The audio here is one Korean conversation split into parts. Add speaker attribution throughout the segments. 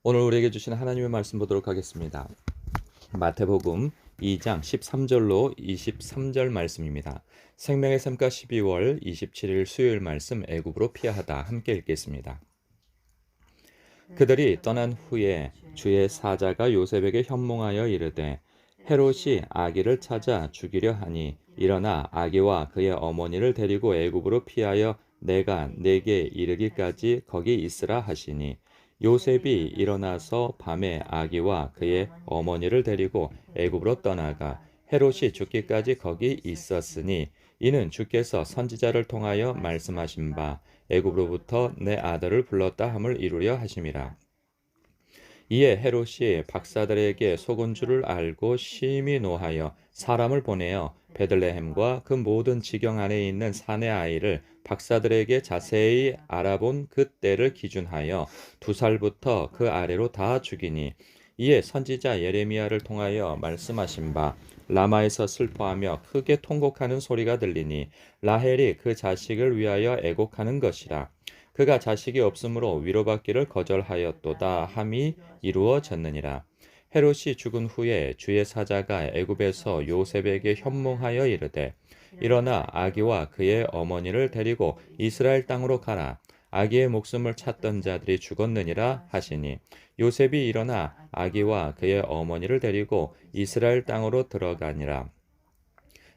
Speaker 1: 오늘 우리에게 주신 하나님의 말씀 보도록 하겠습니다. 마태복음 2장 13절로 23절 말씀입니다. 생명의 샘가 12월 27일 수요일 말씀 애굽으로 피하다 함께 읽겠습니다. 그들이 떠난 후에 주의 사자가 요셉에게 현몽하여 이르되 헤롯이 아기를 찾아 죽이려 하니 일어나 아기와 그의 어머니를 데리고 애굽으로 피하여 내가 네게 이르기까지 거기 있으라 하시니 요셉이 일어나서 밤에 아기와 그의 어머니를 데리고 애굽으로 떠나가 헤롯이 죽기까지 거기 있었으니 이는 주께서 선지자를 통하여 말씀하신 바 애굽으로부터 내 아들을 불렀다 함을 이루려 하심이라. 이에 헤롯이 박사들에게 속은 줄을 알고 심히 노하여 사람을 보내어 베들레헴과 그 모든 지경 안에 있는 사내 아이를 박사들에게 자세히 알아본 그 때를 기준하여 2살부터 그 아래로 다 죽이니 이에 선지자 예레미야를 통하여 말씀하신 바 라마에서 슬퍼하며 크게 통곡하는 소리가 들리니 라헬이 그 자식을 위하여 애곡하는 것이라. 그가 자식이 없으므로 위로받기를 거절하였도다 함이 이루어졌느니라. 헤롯이 죽은 후에 주의 사자가 애굽에서 요셉에게 현몽하여 이르되 일어나 아기와 그의 어머니를 데리고 이스라엘 땅으로 가라. 아기의 목숨을 찾던 자들이 죽었느니라 하시니 요셉이 일어나 아기와 그의 어머니를 데리고 이스라엘 땅으로 들어가니라.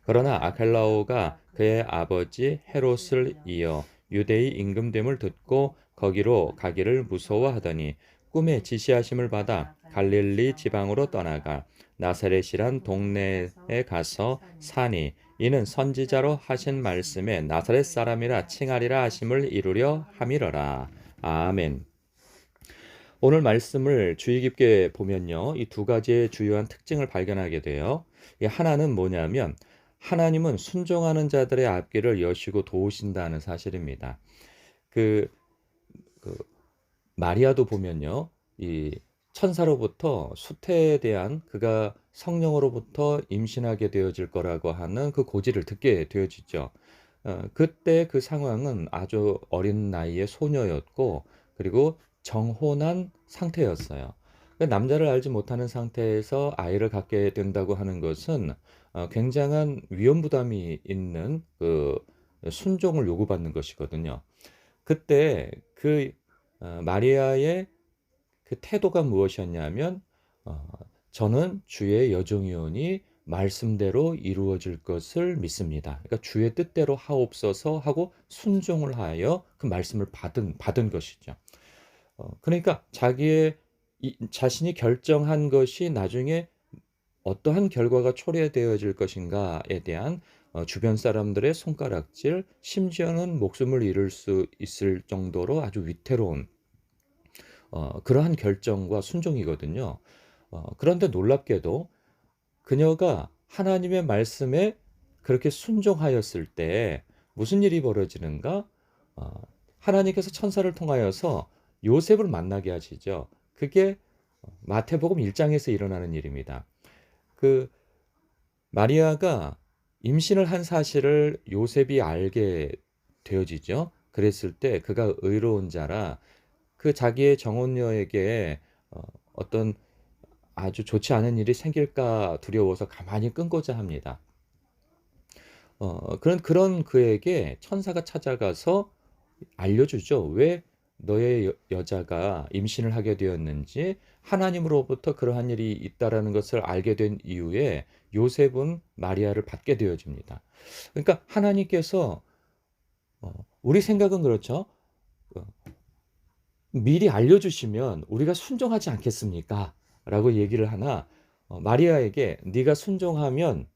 Speaker 1: 그러나 아켈라오가 그의 아버지 헤롯을 이어 유대의 임금됨을 듣고 거기로 가기를 무서워하더니 꿈에 지시하심을 받아 갈릴리 지방으로 떠나가 나사렛이란 동네에 가서 사니 이는 선지자로 하신 말씀에 나사렛 사람이라 칭하리라 하심을 이루려 함이러라. 아멘. 오늘 말씀을 주의 깊게 보면요. 이 두 가지의 주요한 특징을 발견하게 돼요. 하나는 뭐냐면 하나님은 순종하는 자들의 앞길을 여시고 도우신다는 사실입니다. 그, 그 마리아도 보면요. 이 천사로부터 수태에 대한 그가 성령으로부터 임신하게 되어질 거라고 하는 그 고지를 듣게 되어지죠. 그때 그 상황은 아주 어린 나이의 소녀였고 그리고 정혼한 상태였어요. 남자를 알지 못하는 상태에서 아이를 갖게 된다고 하는 것은 굉장한 위험 부담이 있는 그 순종을 요구받는 것이거든요. 그때 그 마리아의 그 태도가 무엇이었냐면 저는 주의 여종이오니 말씀대로 이루어질 것을 믿습니다. 그러니까 주의 뜻대로 하옵소서 하고 순종을 하여 그 말씀을 받은 것이죠. 그러니까 자신이 결정한 것이 나중에 어떠한 결과가 초래되어질 것인가에 대한 주변 사람들의 손가락질, 심지어는 목숨을 잃을 수 있을 정도로 아주 위태로운 그러한 결정과 순종이거든요. 그런데 놀랍게도 그녀가 하나님의 말씀에 그렇게 순종하였을 때 무슨 일이 벌어지는가? 어, 하나님께서 천사를 통하여서 요셉을 만나게 하시죠. 그게 마태복음 1장에서 일어나는 일입니다. 그 마리아가 임신을 한 사실을 요셉이 알게 되어지죠. 그랬을 때 그가 의로운 자라 그 자기의 정혼녀에게 어떤 아주 좋지 않은 일이 생길까 두려워서 가만히 끊고자 합니다. 그런 그에게 천사가 찾아가서 알려주죠. 왜 너의 여자가 임신을 하게 되었는지 하나님으로부터 그러한 일이 있다라는 것을 알게 된 이후에 요셉은 마리아를 받게 되어집니다. 그러니까 하나님께서 우리 생각은 그렇죠. 어, 미리 알려주시면 우리가 순종하지 않겠습니까? 라고 얘기를 하나 마리아에게 네가 순종하면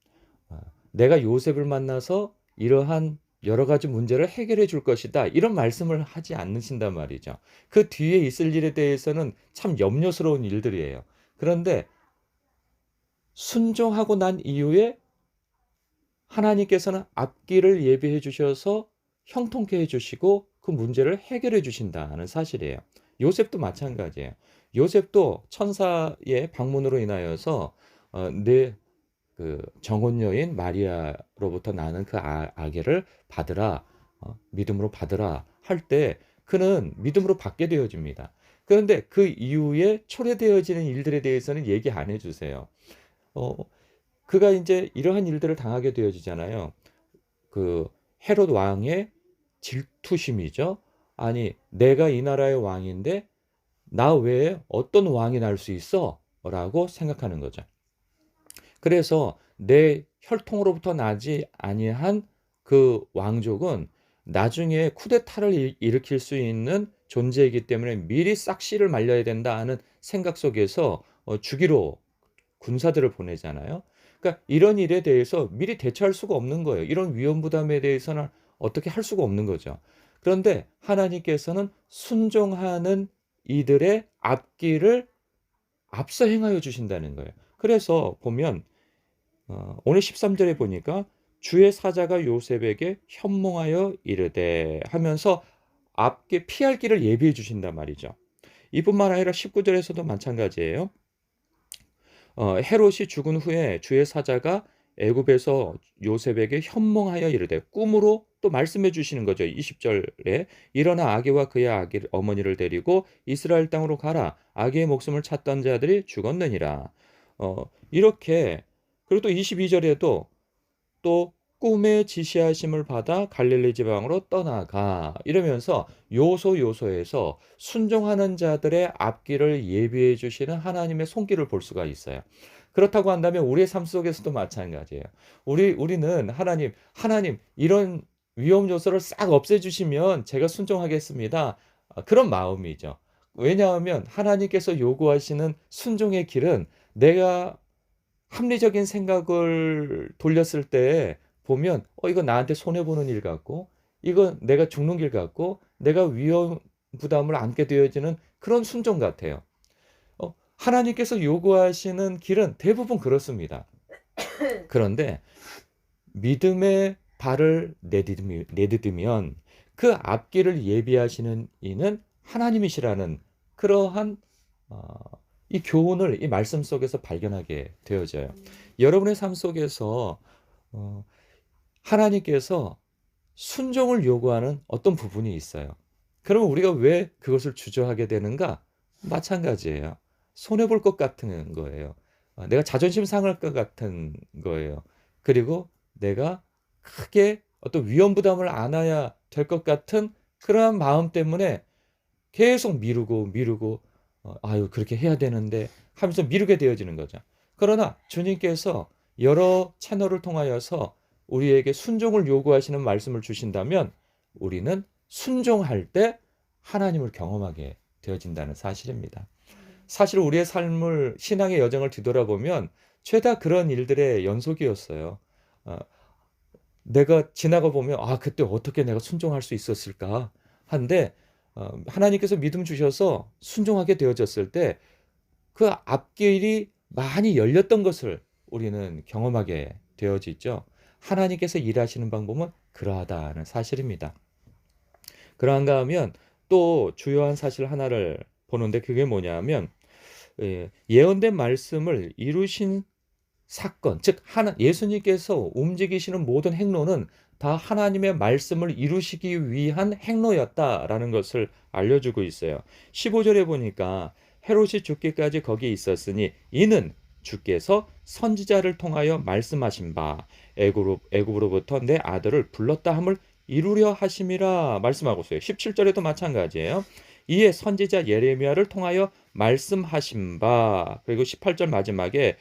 Speaker 1: 어, 내가 요셉을 만나서 이러한 여러 가지 문제를 해결해 줄 것이다. 이런 말씀을 하지 않으신단 말이죠. 그 뒤에 있을 일에 대해서는 참 염려스러운 일들이에요. 그런데 순종하고 난 이후에 하나님께서는 앞길을 예비해 주셔서 형통케 해 주시고 그 문제를 해결해 주신다는 사실이에요. 요셉도 마찬가지예요. 요셉도 천사의 방문으로 인하여서 내 그 정혼녀인 마리아로부터 나는 그 아기를 받으라, 믿음으로 받으라 할 때 그는 믿음으로 받게 되어집니다. 그런데 그 이후에 초래되어지는 일들에 대해서는 얘기 안 해주세요. 어, 그가 이제 이러한 일들을 당하게 되어지잖아요. 그 헤롯 왕의 질투심이죠. 아니, 내가 이 나라의 왕인데 나 외에 어떤 왕이 날 수 있어? 라고 생각하는 거죠. 그래서 내 혈통으로부터 나지 아니한 그 왕족은 나중에 쿠데타를 일으킬 수 있는 존재이기 때문에 미리 싹씨를 말려야 된다 하는 생각 속에서 죽이러 군사들을 보내잖아요. 그러니까 이런 일에 대해서 미리 대처할 수가 없는 거예요. 이런 위험 부담에 대해서는 어떻게 할 수가 없는 거죠. 그런데 하나님께서는 순종하는 이들의 앞길을 앞서 행하여 주신다는 거예요. 그래서 보면 오늘 13절에 보니까 주의 사자가 요셉에게 현몽하여 이르되 하면서 앞에 피할 길을 예비해 주신단 말이죠. 이뿐만 아니라 19절에서도 마찬가지예요. 헤롯이 죽은 후에 주의 사자가 애굽에서 요셉에게 현몽하여 이르되 꿈으로 또 말씀해 주시는 거죠. 20절에 일어나 아기와 그의 아기 어머니를 데리고 이스라엘 땅으로 가라. 아기의 목숨을 찾던 자들이 죽었느니라. 이렇게 그리고 또 22절에도 또 꿈의 지시하심을 받아 갈릴리 지방으로 떠나가 이러면서 요소에서 순종하는 자들의 앞길을 예비해 주시는 하나님의 손길을 볼 수가 있어요. 그렇다고 한다면 우리의 삶 속에서도 마찬가지예요. 우리는 하나님 이런 위험 요소를 싹 없애주시면 제가 순종하겠습니다. 그런 마음이죠. 왜냐하면 하나님께서 요구하시는 순종의 길은 내가 합리적인 생각을 돌렸을 때 보면 이거 나한테 손해보는 일 같고 이거 내가 죽는 길 같고 내가 위험 부담을 안게 되어지는 그런 순종 같아요. 하나님께서 요구하시는 길은 대부분 그렇습니다. 그런데 믿음의 발을 내디디면 그 앞길을 예비하시는 이는 하나님이시라는 그러한 이 교훈을 이 말씀 속에서 발견하게 되어져요. 여러분의 삶 속에서 하나님께서 순종을 요구하는 어떤 부분이 있어요. 그러면 우리가 왜 그것을 주저하게 되는가? 마찬가지예요. 손해볼 것 같은 거예요. 내가 자존심 상할 것 같은 거예요. 그리고 내가 크게 어떤 위험 부담을 안아야 될 것 같은 그러한 마음 때문에 계속 미루고 아유 그렇게 해야 되는데 하면서 미루게 되어지는 거죠. 그러나 주님께서 여러 채널을 통하여서 우리에게 순종을 요구하시는 말씀을 주신다면 우리는 순종할 때 하나님을 경험하게 되어진다는 사실입니다. 사실 우리의 삶을 신앙의 여정을 뒤돌아보면 죄다 그런 일들의 연속이었어요. 내가 지나가 보면 그때 어떻게 내가 순종할 수 있었을까 한데 하나님께서 믿음 주셔서 순종하게 되어졌을 때 그 앞길이 많이 열렸던 것을 우리는 경험하게 되어지죠. 하나님께서 일하시는 방법은 그러하다는 사실입니다. 그러한가 하면 또 주요한 사실 하나를 보는데 그게 뭐냐면 예언된 말씀을 이루신 사건, 즉 예수님께서 움직이시는 모든 행로는 다 하나님의 말씀을 이루시기 위한 행로였다라는 것을 알려주고 있어요. 15절에 보니까 헤롯이 죽기까지 거기 있었으니 이는 주께서 선지자를 통하여 말씀하신 바 애굽으로부터 내 아들을 불렀다 함을 이루려 하심이라 말씀하고 있어요. 17절에도 마찬가지예요. 이에 선지자 예레미야를 통하여 말씀하신 바 그리고 18절 마지막에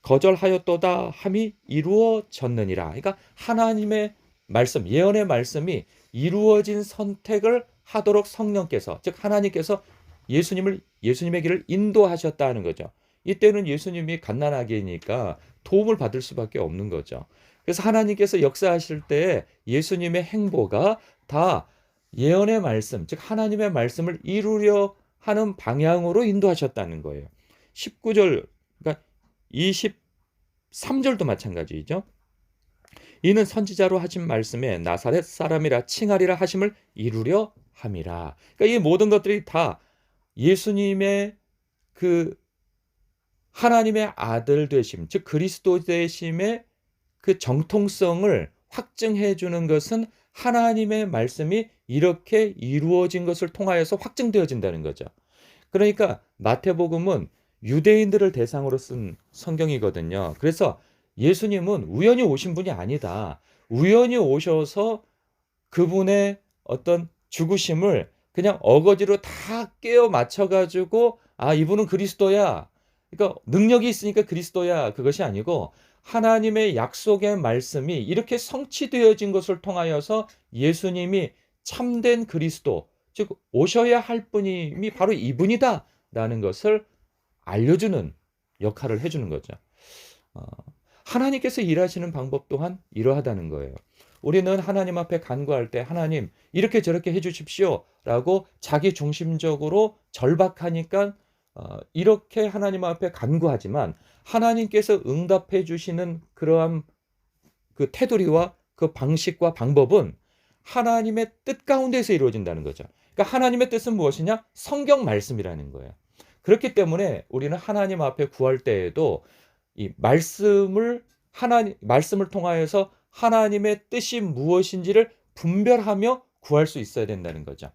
Speaker 1: 거절하였도다 함이 이루어졌느니라. 그러니까 하나님의 말씀, 예언의 말씀이 이루어진 선택을 하도록 성령께서, 즉 하나님께서 예수님의 길을 인도하셨다는 거죠. 이때는 예수님이 갓난아기니까 도움을 받을 수밖에 없는 거죠. 그래서 하나님께서 역사하실 때 예수님의 행보가 다 예언의 말씀, 즉 하나님의 말씀을 이루려 하는 방향으로 인도하셨다는 거예요. 19절, 그러니까 23절도 마찬가지죠. 이는 선지자로 하신 말씀에 나사렛 사람이라 칭하리라 하심을 이루려 함이라. 그러니까 이 모든 것들이 다 예수님의 그 하나님의 아들 되심, 즉 그리스도 되심의 그 정통성을 확증해 주는 것은 하나님의 말씀이 이렇게 이루어진 것을 통하여서 확증되어진다는 거죠. 그러니까 마태복음은 유대인들을 대상으로 쓴 성경이거든요. 그래서 예수님은 우연히 오신 분이 아니다. 우연히 오셔서 그분의 어떤 죽으심을 그냥 어거지로 다 깨어 맞춰 가지고 아 이분은 그리스도야. 그러니까 능력이 있으니까 그리스도야. 그것이 아니고 하나님의 약속의 말씀이 이렇게 성취되어진 것을 통하여서 예수님이 참된 그리스도 즉 오셔야 할 분이 바로 이분이다라는 것을 알려주는 역할을 해주는 거죠. 어, 하나님께서 일하시는 방법 또한 이러하다는 거예요. 우리는 하나님 앞에 간구할 때 하나님 이렇게 저렇게 해주십시오라고 자기 중심적으로 절박하니까 이렇게 하나님 앞에 간구하지만 하나님께서 응답해 주시는 그러한 그 테두리와 그 방식과 방법은 하나님의 뜻 가운데서 이루어진다는 거죠. 그러니까 하나님의 뜻은 무엇이냐? 성경 말씀이라는 거예요. 그렇기 때문에 우리는 하나님 앞에 구할 때에도 이 말씀을 통하여서 하나님의 뜻이 무엇인지를 분별하며 구할 수 있어야 된다는 거죠.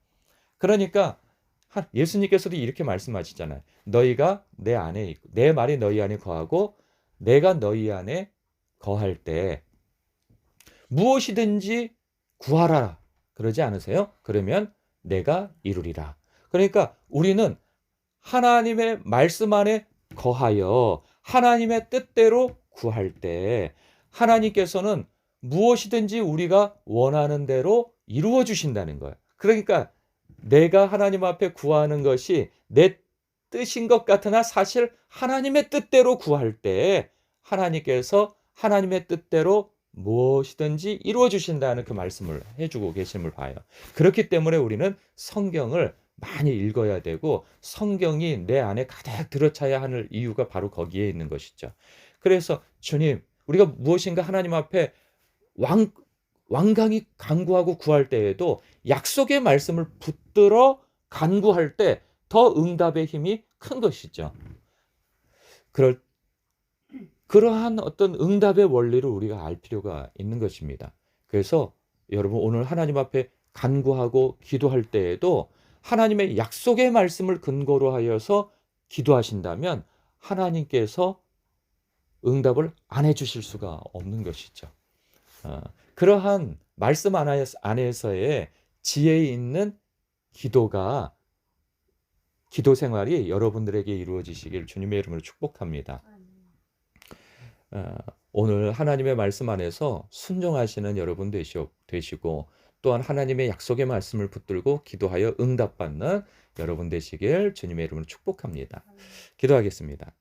Speaker 1: 그러니까 예수님께서도 이렇게 말씀하시잖아요. 너희가 내 안에 있고 내 말이 너희 안에 거하고 내가 너희 안에 거할 때 무엇이든지 구하라. 그러지 않으세요? 그러면 내가 이루리라. 그러니까 우리는 하나님의 말씀 안에 거하여 하나님의 뜻대로 구할 때 하나님께서는 무엇이든지 우리가 원하는 대로 이루어 주신다는 거예요. 그러니까 내가 하나님 앞에 구하는 것이 내 뜻인 것 같으나 사실 하나님의 뜻대로 구할 때 하나님께서 하나님의 뜻대로 무엇이든지 이루어 주신다는 그 말씀을 해주고 계심을 봐요. 그렇기 때문에 우리는 성경을 많이 읽어야 되고 성경이 내 안에 가득 들어차야 하는 이유가 바로 거기에 있는 것이죠. 그래서 주님, 우리가 무엇인가 하나님 앞에 완강히 간구하고 구할 때에도 약속의 말씀을 붙들어 간구할 때 더 응답의 힘이 큰 것이죠. 그러한 어떤 응답의 원리를 우리가 알 필요가 있는 것입니다. 그래서 여러분 오늘 하나님 앞에 간구하고 기도할 때에도 하나님의 약속의 말씀을 근거로 하여서 기도하신다면 하나님께서 응답을 안 해주실 수가 없는 것이죠. 그러한 말씀 안에서의 지혜 있는 기도 생활이 여러분들에게 이루어지시길 주님의 이름으로 축복합니다. 오늘 하나님의 말씀 안에서 순종하시는 여러분 되시고 또한 하나님의 약속의 말씀을 붙들고 기도하여 응답받는 여러분 되시길 주님의 이름으로 축복합니다. 기도하겠습니다.